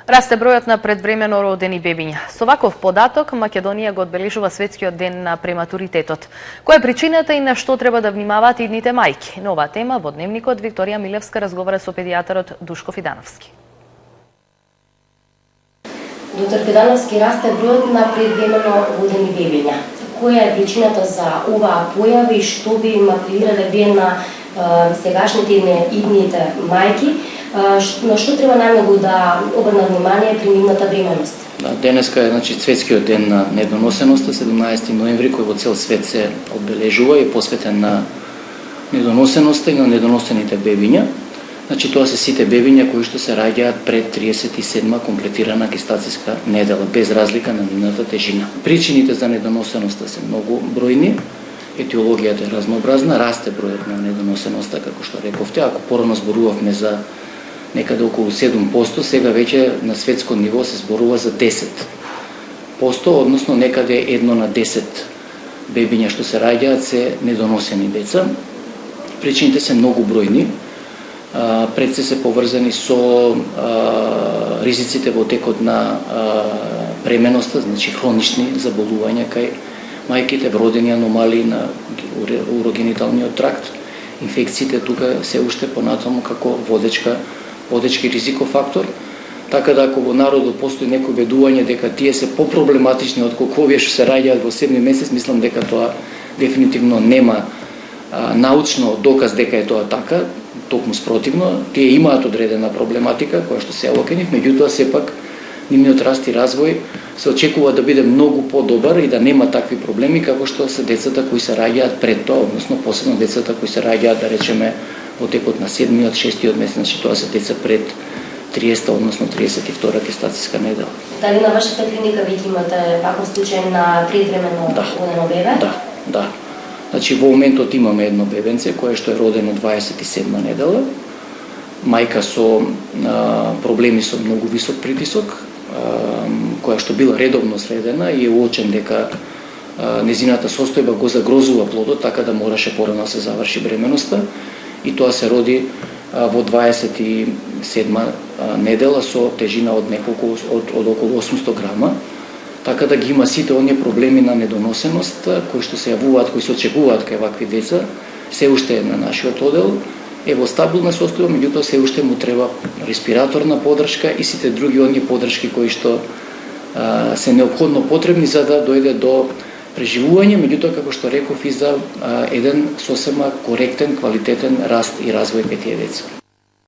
Расте бројот на предвремено родени бебиња. Со ваков податок Македонија го одбележува светскиот ден на прематуритетот. Која е причината и на што треба да внимаваат идните мајки? На оваа тема во Дневникот Викторија Милевска разговара со педијатарот Душко Фидановски. Доктор Фидановски, расте бројот на предвремено родени бебиња. Која е причината за оваа појава и што би им апелирале вие на сегашните и идните мајки, на што треба најмногу да обрнат внимание при нивната бременост? Денеска е светскиот ден на недоносеноста, 17 ноември, кој во цел свет се одбележува и е посветен на недоносеноста и на недоносените бебиња. Тоа се сите бебиња кои што се раѓаат пред 37-ма комплетирана гестацијска недела, без разлика на нивната тежина. Причините за недоносеноста се многу бројни, етиологијата е разнообразна, расте бројот на недоносеноста, како што рековте. Ако порано зборувавме за некаде околу 7%, сега веќе на светско ниво се зборува за 10%, односно некаде 1 на 10 бебиња што се раѓаат се недоносени деца. Причините се многу бројни. Пред се поврзани со ризиците во текот на бременоста, хронични заболувања кај мајките, вродени аномалии на урогениталниот тракт, инфекциите тука се уште понатаму како водечки ризиков фактор. Така да ако во народот постои некој ведување дека тие се попроблематични отколку овие што се раѓаат во 7 месец, мислам дека тоа дефинитивно нема научно доказ дека е тоа така, токму спротивно. Тие имаат одредена проблематика која што се алокенив, меѓутоа сепак нивниот раст и развој се очекува да биде многу подобар и да нема такви проблеми како што се децата кои се раѓаат пред тоа, односно посебно децата кои се раѓаат, да речеме, во текот на 7-миот, 6-тиот месец, тоа се деца пред 30-та, односно 32-та гестацијска недела. Дали на вашата клиника веќе имате ваков случај на предвремено родено бебе? Да. Во моментот имаме едно бебенце кое што е родено 27-ма недела, мајка со проблеми со многу висок притисок, која што била редовно следена и е уочен дека незината состојба го загрозува плодот, така да мораше порано да се заврши бременоста, и тоа се роди во 27-ма недела со тежина од околу 800 грама. Така да ги има сите оние проблеми на недоносеност кои што се јавуваат, кои се очекуваат кај вакви деца, се уште е на нашиот одел, е во стабилна состојба, меѓутоа се уште му треба респираторна поддршка и сите други оние поддршки кои што се неопходно потребни за да дојде до преживување, меѓутоа како што реков и за еден сосема коректен, квалитетен раст и развој кај тие деца.